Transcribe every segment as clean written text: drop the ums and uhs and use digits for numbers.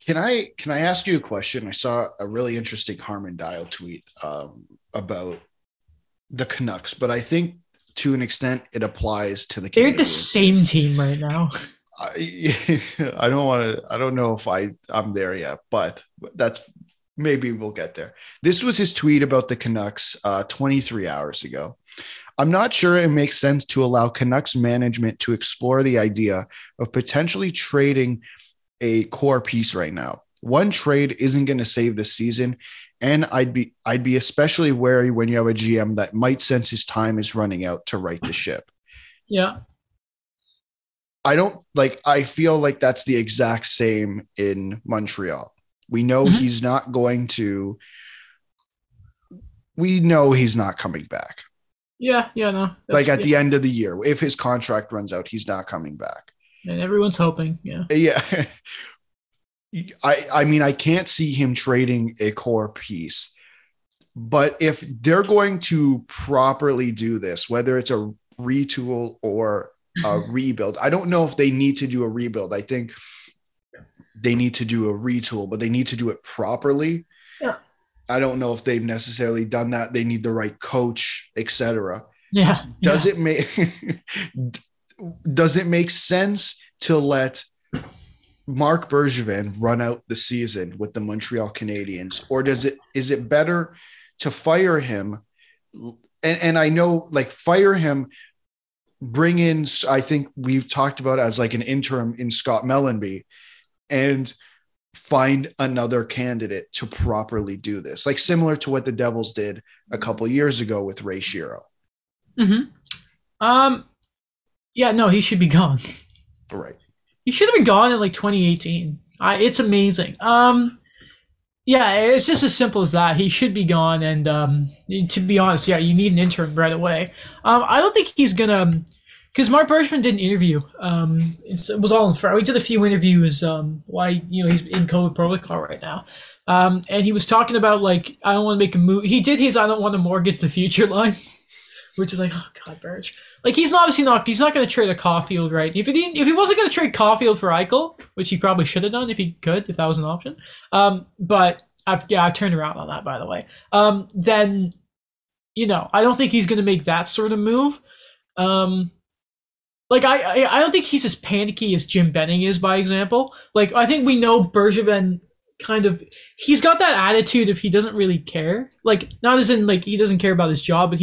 Can I ask you a question? I saw a really interesting Harmon Dial tweet about the Canucks, but I think to an extent it applies to the They're the Canadians too. same team right now. I don't want to. I don't know if I'm there yet, but that's maybe we'll get there. This was his tweet about the Canucks 23 hours ago. I'm not sure it makes sense to allow Canucks management to explore the idea of potentially trading a core piece right now. One trade isn't going to save the season, and I'd be especially wary when you have a GM that might sense his time is running out to right the ship. Yeah. I don't like, I feel like that's the exact same in Montreal. We know Mhm. he's not going to, we know he's not coming back. Yeah, yeah, no. Like That's at yeah. the end of the year, if his contract runs out, he's not coming back. And everyone's hoping. Yeah. Yeah. I mean, I can't see him trading a core piece, but if they're going to properly do this, whether it's a retool or a rebuild, I don't know if they need to do a rebuild. I think they need to do a retool, but they need to do it properly. Yeah. I don't know if they've necessarily done that. They need the right coach, etc. Yeah. Does Yeah. it make does it make sense to let Marc Bergevin run out the season with the Montreal Canadiens, or is it better to fire him? And I know, like, fire him, bring in, I think we've talked about as like an interim in Scott Mellenby, and find another candidate to properly do this, like similar to what the Devils did a couple years ago with Ray Shero. Hmm. Um. Yeah. No, he should be gone. Right. He should have been gone in like 2018. It's amazing. Yeah, it's just as simple as that. He should be gone, and to be honest, yeah, you need an interim right away. I don't think he's gonna, because Mark Bergman did an interview. It was all in front. We did a few interviews. Why he's in COVID protocol right now, and he was talking about like I don't want to make a move. He did his I don't want to mortgage the future line, which is like, oh God, Berge. Like he's obviously not. He's not going to trade a Caulfield, right? If he wasn't going to trade Caulfield for Eichel, which he probably should have done if he could, if that was an option. But I turned around on that, by the way. Then I don't think he's going to make that sort of move. Like I don't think he's as panicky as Jim Benning is, by example. Like I think we know Bergevin kind of he's got that attitude if he doesn't really care. Like not as in like he doesn't care about his job, but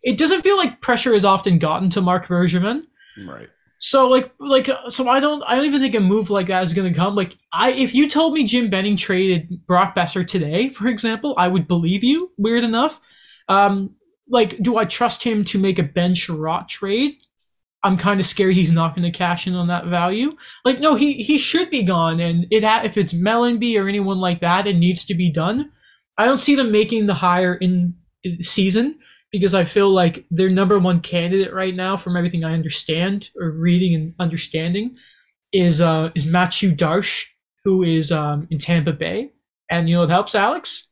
it doesn't feel like pressure is often gotten to Marc Bergevin. Right. So so I don't even think a move like that is going to come. Like if you told me Jim Benning traded Brock Besser today, for example, I would believe you. Weird enough. Like do I trust him to make a Ben Sherratt trade? I'm kind of scared he's not going to cash in on that value. Like no, he should be gone, and if it's Mellenby or anyone like that, it needs to be done. I don't see them making the hire in season, because I feel like their number one candidate right now, from everything I understand or reading and understanding, is Mathieu Darche, who is in Tampa Bay. And it helps, Alex?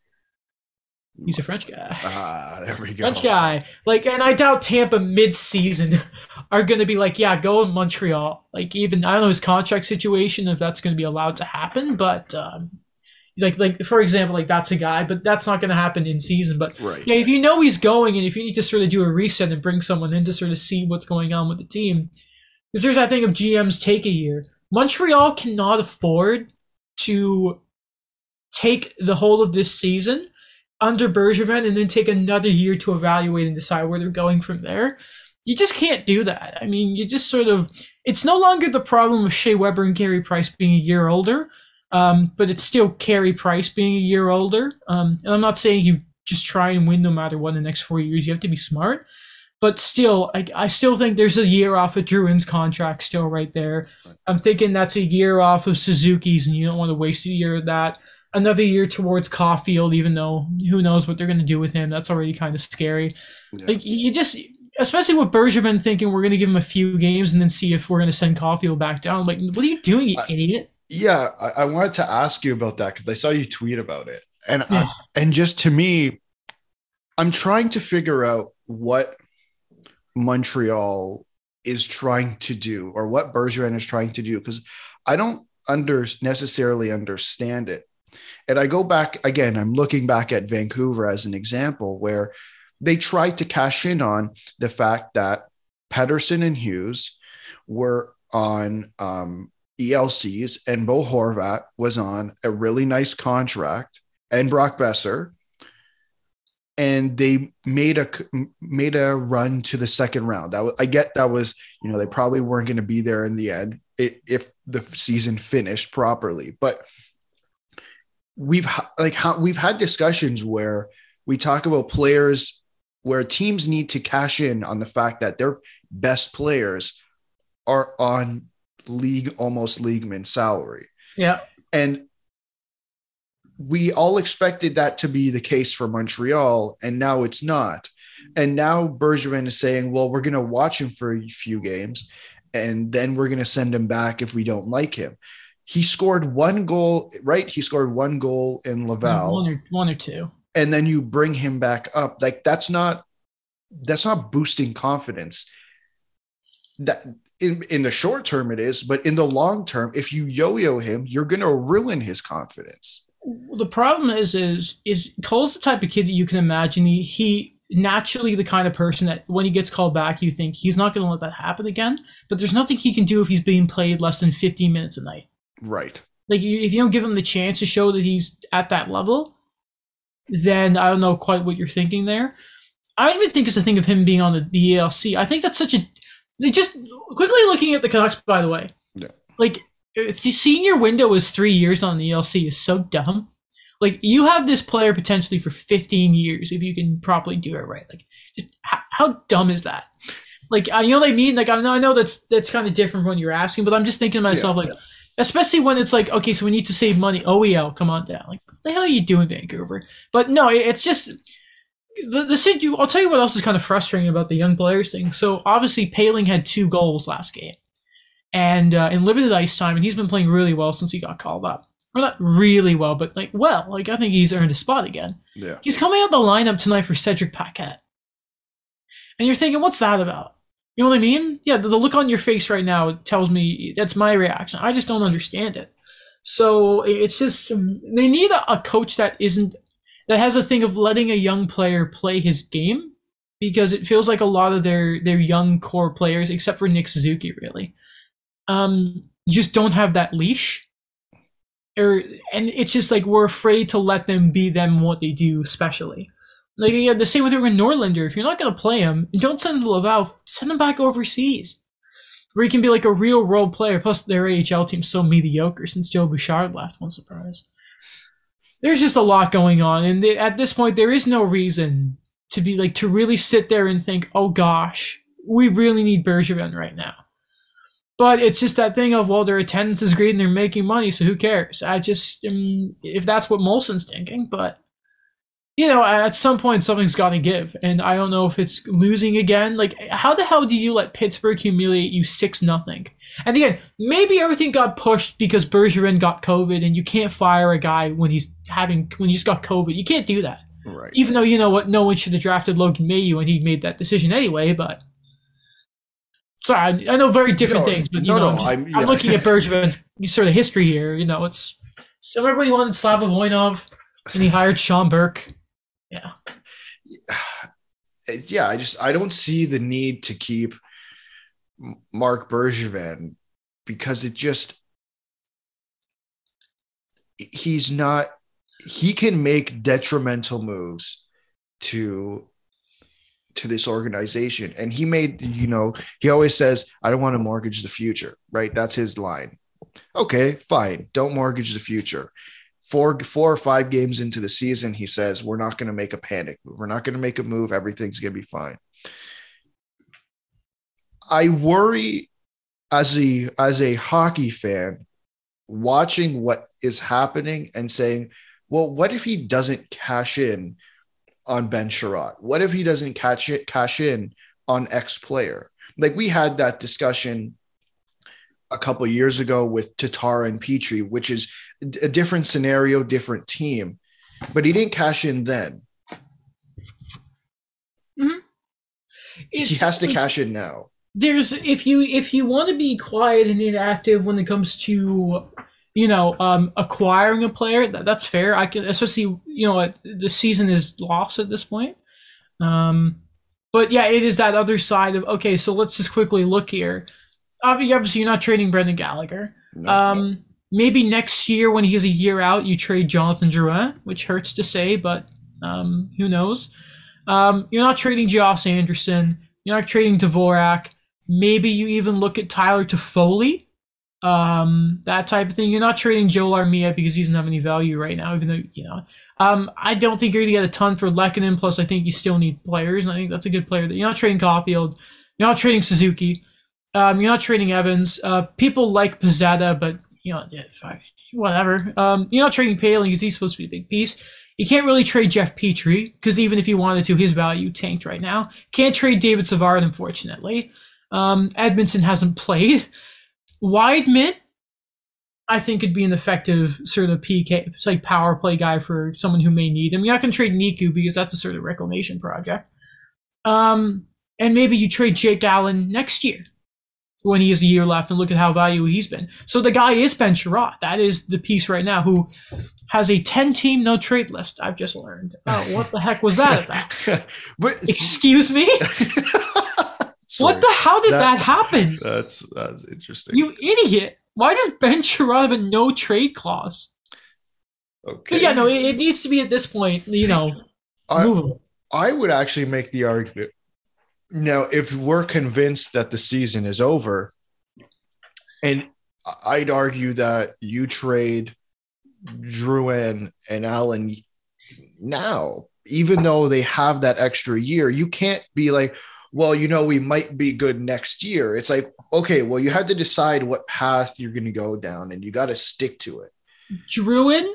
He's a French guy. There we go. French guy. Like, and I doubt Tampa mid-season are going to be like, yeah, go in Montreal. Like, even, I don't know his contract situation, if that's going to be allowed to happen, but like for example, like that's a guy, but that's not going to happen in season. But right. Yeah, if you know he's going, and if you need to sort of do a reset and bring someone in to sort of see what's going on with the team, because there's that thing of GMs take a year. Montreal cannot afford to take the whole of this season under Bergevin and then take another year to evaluate and decide where they're going from there. You just can't do that. I mean, you just sort of, it's no longer the problem of Shea Weber and Carey Price being a year older. But it's still Carey Price being a year older. And I'm not saying you just try and win no matter what in the next 4 years. You have to be smart. But still, I still think there's a year off of Drouin's contract still right there. I'm thinking that's a year off of Suzuki's, and you don't want to waste a year of that. Another year towards Caulfield, even though who knows what they're going to do with him. That's already kind of scary. Yeah. Like you just, especially with Bergevin thinking we're going to give him a few games and then see if we're going to send Caulfield back down. Like, what are you doing, you idiot? Yeah, I wanted to ask you about that because I saw you tweet about it. And just to me, I'm trying to figure out what Montreal is trying to do or what Bergevin is trying to do, because I don't necessarily understand it. And I go back again, I'm looking back at Vancouver as an example where they tried to cash in on the fact that Pettersson and Hughes were on ELCs and Bo Horvat was on a really nice contract, and Brock Besser. And they made a run to the second round. I get that was, they probably weren't going to be there in the end if the season finished properly. But we've had discussions where we talk about players where teams need to cash in on the fact that their best players are on almost leagueman salary. Yeah. And we all expected that to be the case for Montreal, and now it's not. And now Bergevin is saying, well, we're going to watch him for a few games, and then we're going to send him back if we don't like him. He scored one goal, right? He scored one goal in Laval. One or two. And then you bring him back up. Like, that's not boosting confidence. That in the short term it is, but in the long term, if you yo-yo him, you're going to ruin his confidence. The problem is Cole's the type of kid that you can imagine. He naturally the kind of person that when he gets called back, you think he's not going to let that happen again. But there's nothing he can do if he's being played less than 15 minutes a night. Right. Like, if you don't give him the chance to show that he's at that level, then I don't know quite what you're thinking there. I don't even think it's a thing of him being on the ELC. I think that's such a... Just quickly looking at the Canucks, by the way. Yeah. Like, seeing your window is 3 years on the ELC is so dumb. Like, you have this player potentially for 15 years if you can properly do it right. Like, just how dumb is that? Like, you know what I mean? Like, I know that's kind of different from what you're asking, but I'm just thinking to myself, especially when it's like, okay, so we need to save money. OEL, come on down. Like, what the hell are you doing, Vancouver? But no, it's just I'll tell you what else is kind of frustrating about the young players thing. So obviously, Poehling had 2 goals last game. And in limited ice time, and he's been playing really well since he got called up. Or not really well, but I think he's earned a spot again. Yeah. He's coming out the lineup tonight for Cedric Paquette. And you're thinking, what's that about? You know what I mean? Yeah, the look on your face right now tells me that's my reaction. I just don't understand it. So it's just, they need a coach that has a thing of letting a young player play his game, because it feels like a lot of their young core players, except for Nick Suzuki, really, just don't have that leash. And it's just like we're afraid to let them be them what they do, especially. Like, yeah, the same with Norlinder. If you're not going to play him, don't send him to Laval. Send him back overseas, where he can be like a real role player. Plus, their AHL team's so mediocre since Joe Bouchard left. One surprise. There's just a lot going on, and at this point, there is no reason to be like to really sit there and think, "Oh gosh, we really need Bergevin right now." But it's just that thing of, well, their attendance is great and they're making money, so who cares? If that's what Molson's thinking, but, at some point something's got to give. And I don't know if it's losing again. Like, how the hell do you let Pittsburgh humiliate you 6-0? And again, maybe everything got pushed because Bergevin got COVID, and you can't fire a guy when he's just got COVID. You can't do that. Right. Even though, you know what, no one should have drafted Logan Mailloux, and he made that decision anyway, but... Sorry, I know very different things, but I'm looking at Bergevin's sort of history here. It's so everybody wanted Slava Voinov, and he hired Sean Burke. Yeah. I don't see the need to keep Marc Bergevin, because he can make detrimental moves to this organization. And he made, he always says, I don't want to mortgage the future, right? That's his line. Okay, fine. Don't mortgage the future. 4 or 5 games into the season, he says, we're not going to make a panic move. We're not going to make a move. Everything's going to be fine. I worry as a hockey fan, watching what is happening and saying, well, what if he doesn't cash in on Ben Sherratt? What if he doesn't cash in on X player? Like, we had that discussion a couple of years ago with Tatar and Petrie, which is a different scenario, different team, but he didn't cash in then. Mm-hmm. He has to cash in now. If you want to be quiet and inactive when it comes to acquiring a player, that's fair. I can, especially, the season is lost at this point. But yeah, it is that other side of, okay, so let's just quickly look here. Obviously, you're not trading Brendan Gallagher. No. Maybe next year when he's a year out, you trade Jonathan Drouin, which hurts to say, but who knows? You're not trading Josh Anderson. You're not trading Dvorak. Maybe you even look at Tyler Toffoli. That type of thing. You're not trading Joel Armia because he doesn't have any value right now, even though, I don't think you're going to get a ton for Lehkonen, plus I think you still need players, and I think that's a good player. You're not trading Caulfield. You're not trading Suzuki. You're not trading Evans. People like Pizzetta, but, whatever. You're not trading Palin because he's supposed to be a big piece. You can't really trade Jeff Petrie because even if you wanted to, his value tanked right now. Can't trade David Savard, unfortunately. Edmondson hasn't played. Wideman, I think, could be an effective sort of PK, it's like power play guy for someone who may need him. You're not going to trade Niku because that's a sort of reclamation project. And maybe you trade Jake Allen next year when he has a year left and look at how valuable he's been. So the guy is Ben Sherratt. That is the piece right now who has a 10-team no-trade list, I've just learned. Oh, what the heck was that about? Excuse me? How did that happen? That's interesting. You idiot. Why does Ben Sherratt have a no-trade clause? Okay. But yeah, no, it needs to be at this point, movable. I would actually make the argument. Now, if we're convinced that the season is over, and I'd argue that you trade Drouin and Allen now, even though they have that extra year, you can't be like, well, we might be good next year. It's like, okay, well, you have to decide what path you're going to go down, and you got to stick to it. Drouin,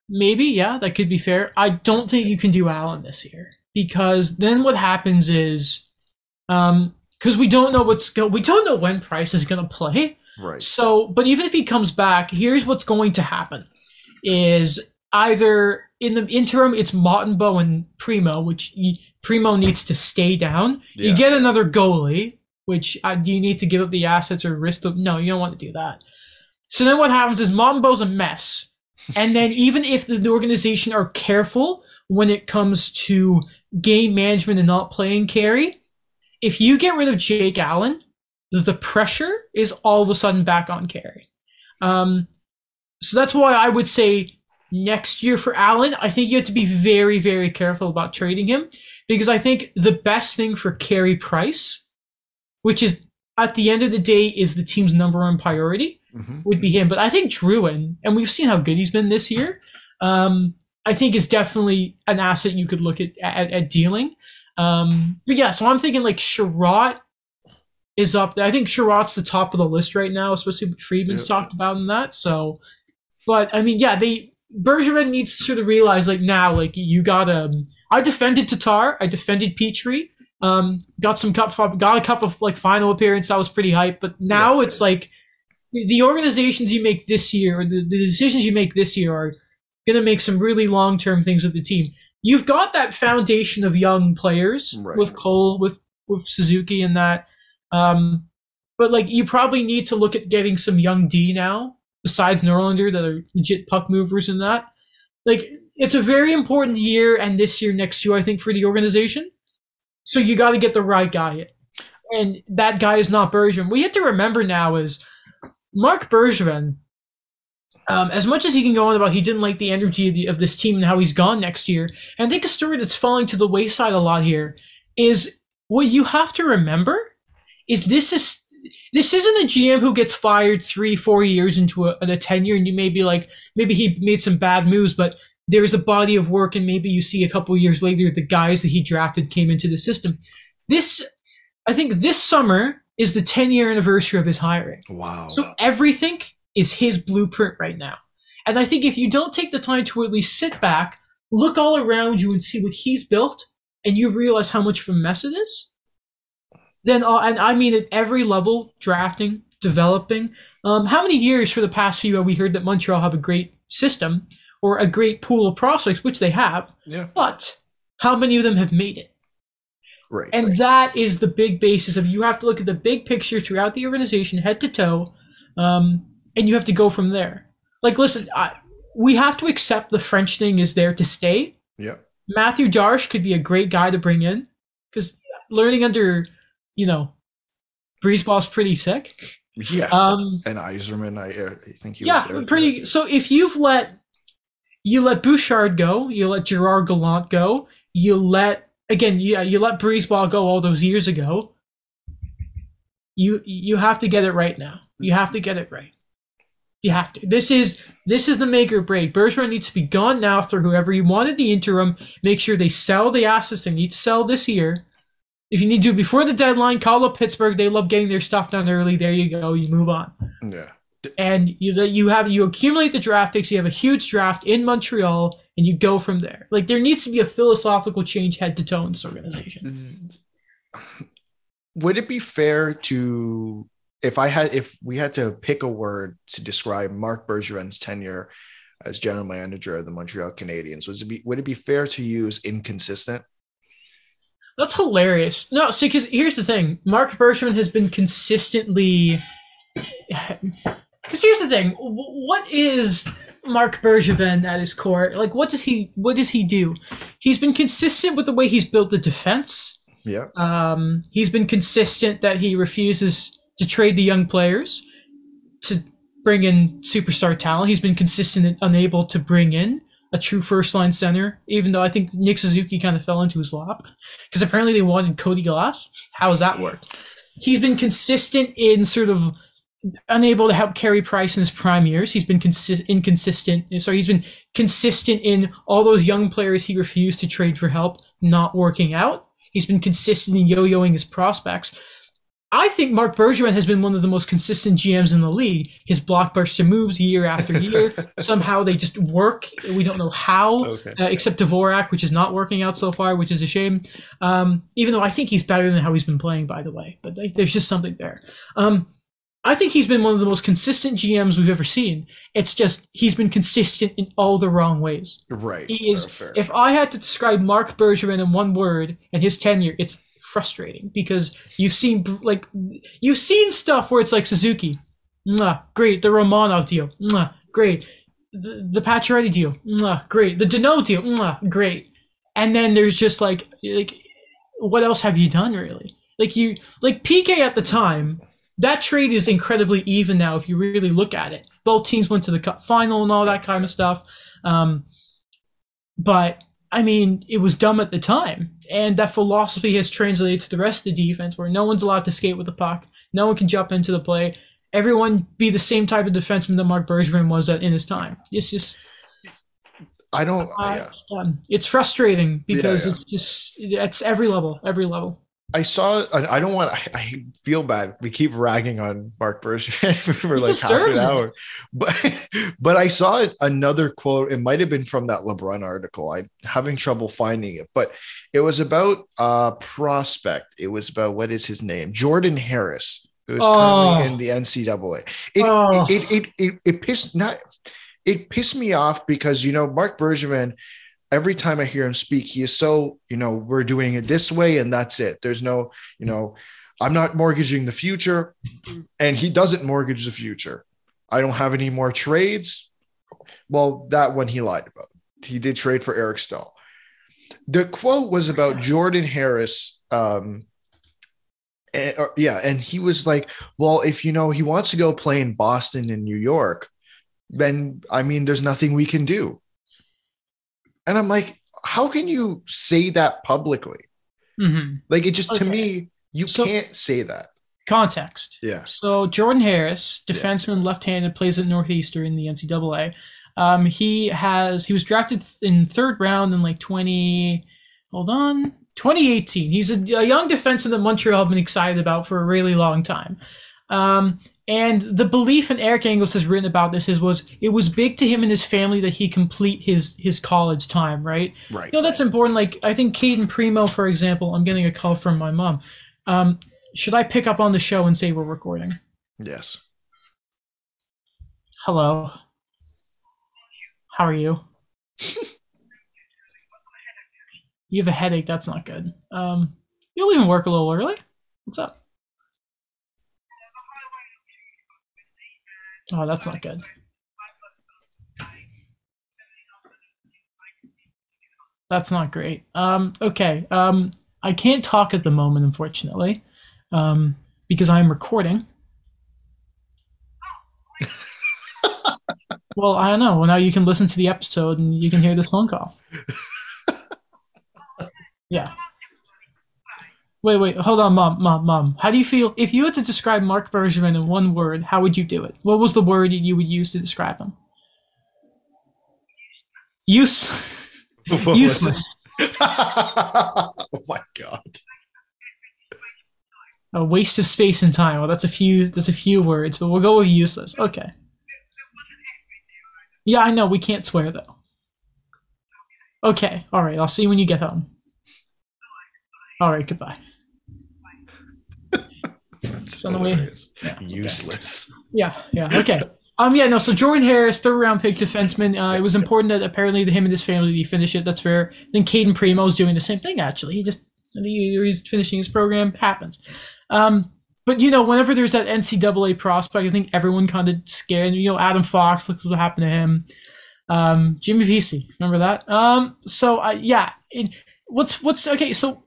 maybe, yeah, that could be fair. I don't think you can do Allen this year because then what happens is, because we don't know when Price is going to play. Right. So, but even if he comes back, here's what's going to happen: is either in the interim it's Mottenbo and Primo, which Primo needs to stay down. Yeah. You get another goalie, which do you need to give up the assets or risk them? No, you don't want to do that. So then what happens is Mottenbo's a mess. And then even if the organization are careful when it comes to game management and not playing Carey, if you get rid of Jake Allen, the pressure is all of a sudden back on Carey. So that's why I would say next year for Allen, I think you have to be very, very careful about trading him because I think the best thing for Carey Price, which is at the end of the day is the team's number one priority, would be him. But I think Drouin, and we've seen how good he's been this year, I think is definitely an asset you could look at dealing. But yeah, so I'm thinking like Sherratt is up there. I think Sherratt's the top of the list right now, especially what Friedman's talked about in that. So, but I mean, yeah, Bergevin needs to sort of realize like now, like you gotta. I defended Tatar, I defended Petrie, got a cup of like final appearance. That was pretty hype. But now it's like the organizations you make this year, or the decisions you make this year, are going to make some really long-term things with the team. You've got that foundation of young players with Cole, with Suzuki, and that. But like you probably need to look at getting some young D now, besides Norlander, that are legit puck movers and that. Like, it's a very important year, and this year, next year, I think, for the organization. So you got to get the right guy in. And that guy is not Bergevin. What you have to remember now is Marc Bergevin, as much as he can go on about he didn't like the energy of this team and how he's gone next year, and I think a story that's falling to the wayside a lot here is what you have to remember is this isn't a GM who gets fired 3-4 years into a tenure, and you may be like, maybe he made some bad moves, but there's a body of work, and maybe you see a couple years later the guys that he drafted came into the system. I think this summer is the 10-year anniversary of his hiring. Wow. So everything is his blueprint right now. And I think if you don't take the time to at least sit back, look all around you and see what he's built, and you realize how much of a mess it is, then, and I mean at every level, drafting, developing. How many years for the past few have we heard that Montreal have a great system or a great pool of prospects, which they have, but how many of them have made it? Right. And that is the big basis of you have to look at the big picture throughout the organization, head to toe. and you have to go from there. Like, listen, we have to accept the French thing is there to stay. Yeah. Matthew Darche could be a great guy to bring in because learning under, Breezeball's pretty sick. Yeah. And Yzerman, I think he was there. Pretty. So if you let Bouchard go, you let Gerard Gallant go, you let Breezeball go all those years ago. You have to get it right now. You have to get it right. You have to. This is the make or break. Bergevin needs to be gone now through whoever you wanted the interim. Make sure they sell the assets they need to sell this year. If you need to before the deadline, call up Pittsburgh. They love getting their stuff done early. There you go. You move on. Yeah. And you accumulate the draft picks. You have a huge draft in Montreal, and you go from there. Like there needs to be a philosophical change head to toe in this organization. Would it be fair to if we had to pick a word to describe Marc Bergevin's tenure as general manager of the Montreal Canadiens, would it be fair to use inconsistent? That's hilarious. No, see, because here's the thing: Marc Bergevin has been consistently. Because here's the thing: what is Marc Bergevin at his core? Like, what does he do? He's been consistent with the way he's built the defense. Yeah. He's been consistent that he refuses to trade the young players to bring in superstar talent. He's been consistent and unable to bring in a true first-line center, even though I think Nick Suzuki kind of fell into his lap. Because apparently they wanted Cody Glass. How does that work? He's been consistent in sort of unable to help Carey Price in his prime years. He's been inconsistent. Sorry, he's been consistent in all those young players he refused to trade for help not working out. He's been consistent in yo-yoing his prospects. I think Marc Bergevin has been one of the most consistent GMs in the league. His blockbuster moves year after year. Somehow they just work. We don't know how, except Dvorak, which is not working out so far, which is a shame. Even though I think he's better than how he's been playing, by the way. But there's just something there. I think he's been one of the most consistent GMs we've ever seen. It's just he's been consistent in all the wrong ways. Right. He is. If I had to describe Marc Bergevin in one word and his tenure, it's frustrating because you've seen stuff where it's like Suzuki, great. The Romanov deal, great. The Pacioretty deal, great. The Deneau deal, great. And then there's just like what else have you done really? Like PK at the time. That trade is incredibly even now if you really look at it. Both teams went to the cup final and all that kind of stuff. But, I mean, it was dumb at the time. And that philosophy has translated to the rest of the defense where no one's allowed to skate with the puck. No one can jump into the play. Everyone be the same type of defenseman that Marc Bergevin was in his time. It's just... It's frustrating because it's every level. I feel bad. We keep ragging on Marc Bergevin for like half an hour, but I saw another quote. It might have been from that LeBrun article. I'm having trouble finding it, but it was about prospect. It was about, what is his name? Jordan Harris, who's currently in the NCAA. It pissed me off because, Marc Bergevin, every time I hear him speak, he is so, we're doing it this way and that's it. There's no, I'm not mortgaging the future, and he doesn't mortgage the future. I don't have any more trades. Well, that one he lied about. He did trade for Eric Stahl. The quote was about Jordan Harris. And he was like, well, if, he wants to go play in Boston and New York, then, there's nothing we can do. And I'm like, how can you say that publicly? Mm-hmm. Like, it just, to me, you can't say that. Context. Yeah. So Jordan Harris, defenseman, left-handed, plays at Northeastern in the NCAA. He was drafted in third round in 2018. He's a young defenseman that Montreal have been excited about for a really long time. And the belief, and Eric Engels has written about this, it was big to him and his family that he complete his college time, right? Right. That's important. Like, I think Caden Primo, for example, I'm getting a call from my mom. Should I pick up on the show and say we're recording? Yes. Hello. How are you? You have a headache. That's not good. You'll even work a little early? What's up? Oh, that's not good. That's not great. Okay. I can't talk at the moment, unfortunately, because I'm recording. Well, I don't know. Well, now you can listen to the episode and you can hear this phone call. Yeah. Wait. Hold on, mom. How do you feel if you had to describe Marc Bergevin in one word? How would you do it? What was the word you would use to describe him? Use What was it? useless. Oh my god. A waste of space and time. Well, that's a few words, but we'll go with useless. Okay. Yeah, I know we can't swear though. Okay. All right. I'll see you when you get home. All right. Goodbye. That's So hilarious. yeah, Useless. Yeah. Okay. Yeah, no, so Jordan Harris, third round pick defenseman. It was important that apparently him and his family he finish it. That's fair. Then Caden Primo's doing the same thing, actually. He's finishing his program. Happens. But, whenever there's that NCAA prospect, I think everyone kind of scared. Adam Fox, look what happened to him. Jimmy Vesey, remember that? Okay, so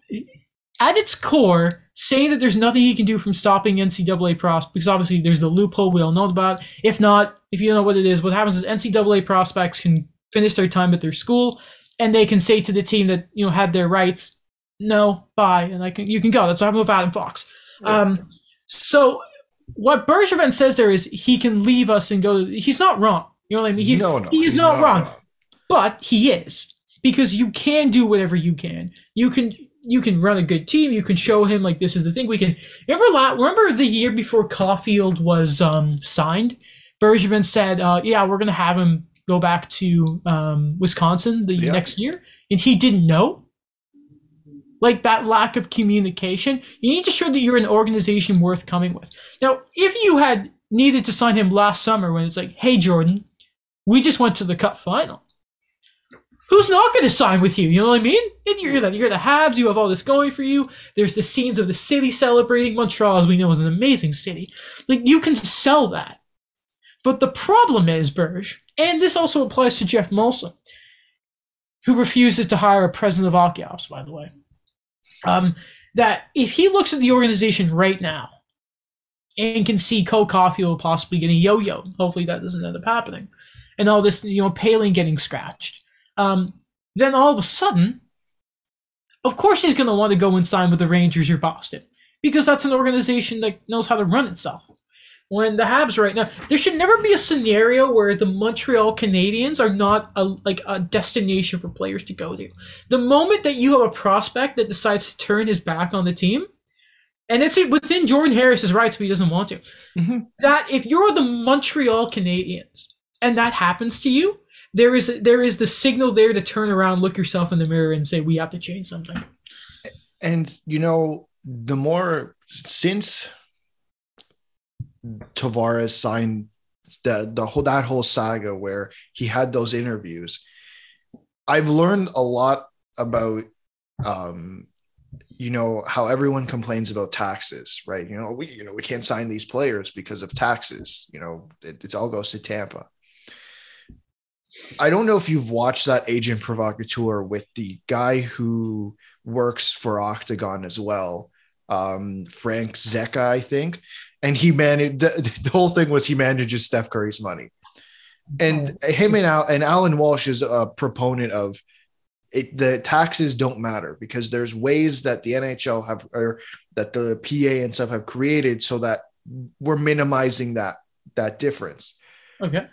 at its core, saying that there's nothing he can do from stopping NCAA prospects, because obviously there's the loophole we all know about. If not, if you know what it is, what happens is NCAA prospects can finish their time at their school, and they can say to the team that had their rights, no, bye, and you can go. That's what happened with Adam Fox. Yeah. So what Bergevin says there is he can leave us and go. He's not wrong. You know what I mean? No, he is not wrong, but he is, because you can do whatever you can. You can run a good team. You can show him like this is the thing. We can remember the year before Caulfield was signed. Bergevin said, "Yeah, we're gonna have him go back to Wisconsin the next year," and he didn't know. Like that lack of communication. You need to show that you're an organization worth coming with. Now, if you had needed to sign him last summer, when it's like, "Hey, Jordan, we just went to the Cup final." Who's not going to sign with you? You know what I mean? And you're the Habs. You have all this going for you. There's the scenes of the city celebrating. Montreal, as we know, is an amazing city. Like, you can sell that. But the problem is, Berge, and this also applies to Jeff Molson, who refuses to hire a president of hockey ops, by the way, that if he looks at the organization right now and can see Cole Caulfield possibly getting yo-yo, hopefully that doesn't end up happening, and all this, Paling getting scratched, then all of a sudden, of course he's going to want to go and sign with the Rangers or Boston, because that's an organization that knows how to run itself. When the Habs right now, there should never be a scenario where the Montreal Canadiens are not a destination for players to go to. The moment that you have a prospect that decides to turn his back on the team, and it's within Jordan Harris's rights, but he doesn't want to, that if you're the Montreal Canadiens and that happens to you, there is the signal there to turn around, look yourself in the mirror, and say, we have to change something. And, the more since Tavares signed that whole saga where he had those interviews, I've learned a lot about, how everyone complains about taxes, right? We can't sign these players because of taxes. It all goes to Tampa. I don't know if you've watched that Agent Provocateur with the guy who works for Octagon as well, Frank Zecca, I think. And he managed the whole thing was he manages Steph Curry's money, and him and Alan Walsh is a proponent of it. The taxes don't matter because there's ways that the NHL have, or that the PA and stuff have created so that we're minimizing that difference. Okay.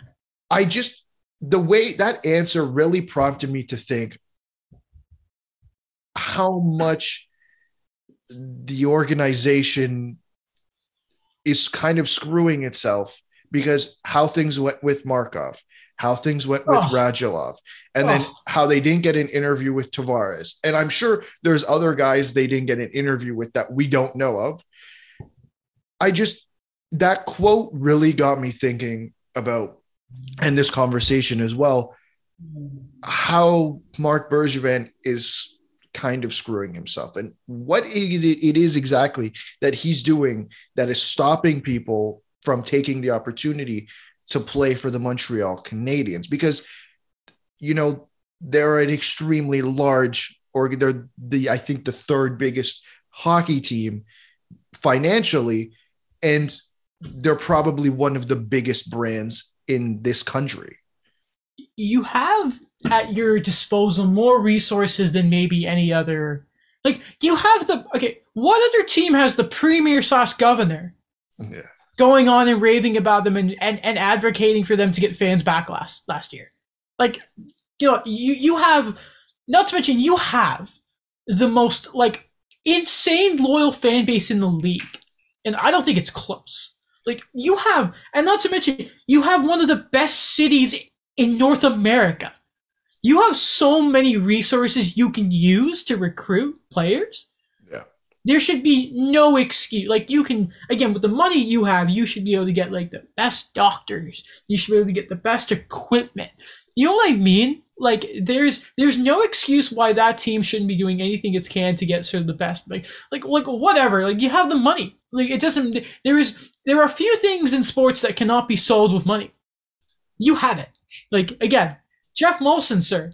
The way that answer really prompted me to think how much the organization is kind of screwing itself, because how things went with Markov, how things went with Radulov, and then how they didn't get an interview with Tavares. And I'm sure there's other guys they didn't get an interview with that we don't know of. That quote really got me thinking about, and this conversation as well, how Marc Bergevin is kind of screwing himself, and what it is exactly that he's doing that is stopping people from taking the opportunity to play for the Montreal Canadiens because, they're an extremely large, or they're I think the third biggest hockey team financially, and they're probably one of the biggest brands in this country. You have at your disposal more resources than maybe any other. Like, you have what other team has the premier/governor going on and raving about them and advocating for them to get fans back last year? Like, you have, not to mention, you have the most, insane loyal fan base in the league. And I don't think it's close. You have, and not to mention, you have one of the best cities in North America. You have so many resources you can use to recruit players. Yeah. There should be no excuse. You can, again, with the money you have, you should be able to get, the best doctors. You should be able to get the best equipment. You know what I mean? There's no excuse why that team shouldn't be doing anything it can to get sort of the best. Whatever. You have the money. It doesn't. There are few things in sports that cannot be sold with money. You have it. Again, Jeff Molson, sir,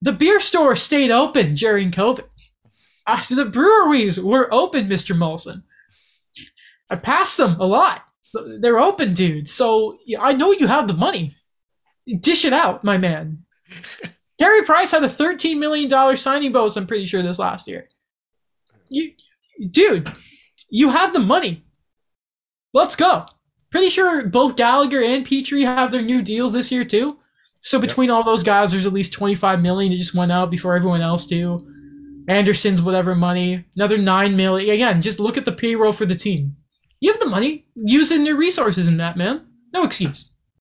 the beer store stayed open during COVID. The breweries were open, Mr. Molson. I passed them a lot. They're open, dude. So I know you have the money. Dish it out, my man. Carey Price had a $13 million signing bonus, I'm pretty sure, this last year. Dude, you have the money. Let's go. Pretty sure both Gallagher and Petrie have their new deals this year, too. So between all those guys, there's at least $25 million that just went out before everyone else do. Anderson's whatever money. Another $9 million. Again, just look at the payroll for the team. You have the money. Use in your resources in that, man. No excuse.